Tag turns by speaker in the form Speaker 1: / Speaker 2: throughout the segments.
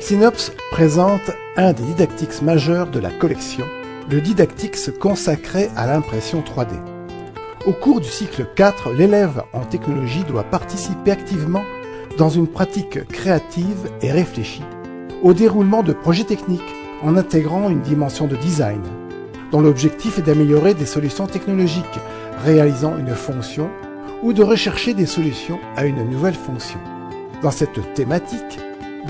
Speaker 1: Xinops présente un des didactiques majeurs de la collection, le didactics consacré à l'impression 3D. Au cours du cycle 4, l'élève en technologie doit participer activement dans une pratique créative et réfléchie au déroulement de projets techniques en intégrant une dimension de design, dont l'objectif est d'améliorer des solutions technologiques, réalisant une fonction ou de rechercher des solutions à une nouvelle fonction. Dans cette thématique,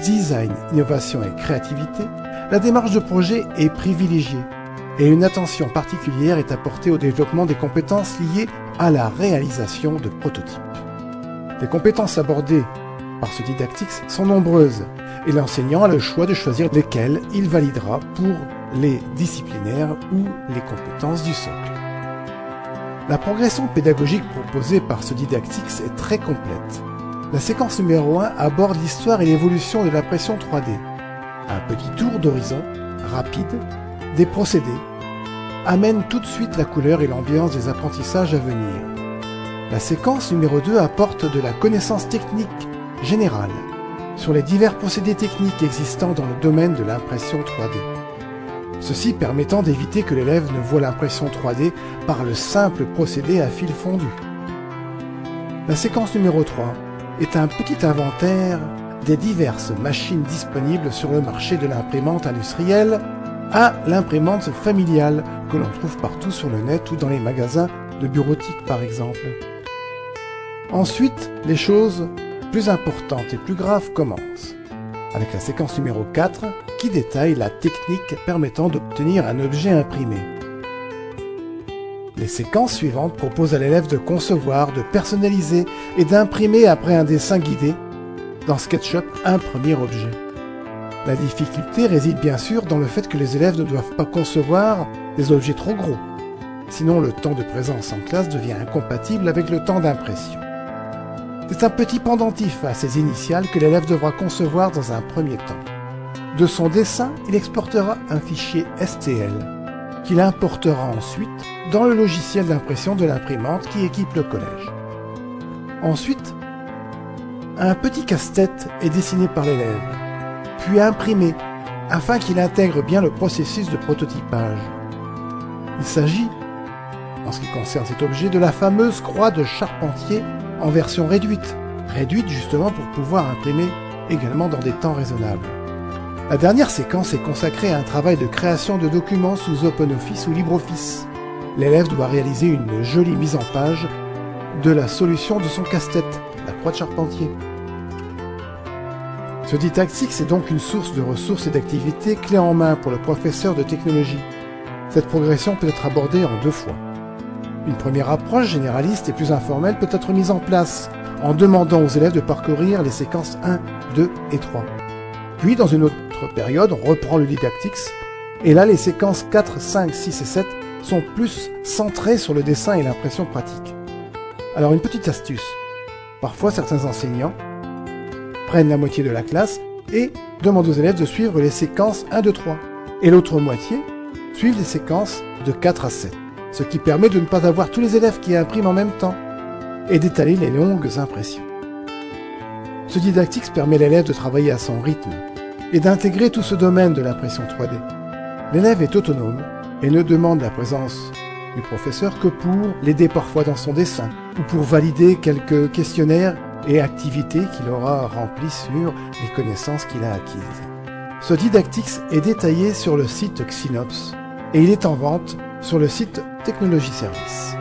Speaker 1: design, innovation et créativité, la démarche de projet est privilégiée et une attention particulière est apportée au développement des compétences liées à la réalisation de prototypes. Les compétences abordées par ce didactics sont nombreuses et l'enseignant a le choix de choisir lesquelles il validera pour les disciplinaires ou les compétences du socle. La progression pédagogique proposée par ce didactics est très complète. La séquence numéro 1 aborde l'histoire et l'évolution de l'impression 3D. Un petit tour d'horizon, rapide, des procédés, amène tout de suite la couleur et l'ambiance des apprentissages à venir. La séquence numéro 2 apporte de la connaissance technique générale sur les divers procédés techniques existants dans le domaine de l'impression 3D. Ceci permettant d'éviter que l'élève ne voie l'impression 3D par le simple procédé à fil fondu. La séquence numéro 3 est un petit inventaire des diverses machines disponibles sur le marché de l'imprimante industrielle à l'imprimante familiale que l'on trouve partout sur le net ou dans les magasins de bureautique par exemple. Ensuite, les choses plus importantes et plus graves commencent, avec la séquence numéro 4 qui détaille la technique permettant d'obtenir un objet imprimé. Les séquences suivantes proposent à l'élève de concevoir, de personnaliser et d'imprimer après un dessin guidé dans SketchUp un premier objet. La difficulté réside bien sûr dans le fait que les élèves ne doivent pas concevoir des objets trop gros, sinon le temps de présence en classe devient incompatible avec le temps d'impression. C'est un petit pendentif à ces initiales que l'élève devra concevoir dans un premier temps. De son dessin, il exportera un fichier STL, qu'il importera ensuite dans le logiciel d'impression de l'imprimante qui équipe le collège. Ensuite, un petit casse-tête est dessiné par l'élève, puis imprimé, afin qu'il intègre bien le processus de prototypage. Il s'agit, en ce qui concerne cet objet, de la fameuse croix de Charpentier en version réduite justement pour pouvoir imprimer également dans des temps raisonnables. La dernière séquence est consacrée à un travail de création de documents sous OpenOffice ou LibreOffice. L'élève doit réaliser une jolie mise en page de la solution de son casse-tête, la croix de Charpentier. Ce didactics est donc une source de ressources et d'activités clés en main pour le professeur de technologie. Cette progression peut être abordée en deux fois. Une première approche généraliste et plus informelle peut être mise en place en demandant aux élèves de parcourir les séquences 1, 2 et 3. Puis, dans une autre période, on reprend le didactics, et là, les séquences 4, 5, 6 et 7 sont plus centrées sur le dessin et l'impression pratique. Alors, une petite astuce. Parfois, certains enseignants prennent la moitié de la classe et demandent aux élèves de suivre les séquences 1, 2, 3. Et l'autre moitié suivent les séquences de 4 à 7. Ce qui permet de ne pas avoir tous les élèves qui impriment en même temps et d'étaler les longues impressions. Ce didactics permet à l'élève de travailler à son rythme et d'intégrer tout ce domaine de l'impression 3D. L'élève est autonome et ne demande la présence du professeur que pour l'aider parfois dans son dessin ou pour valider quelques questionnaires et activités qu'il aura remplies sur les connaissances qu'il a acquises. Ce didactics est détaillé sur le site Xinops et il est en vente sur le site Technologie Service.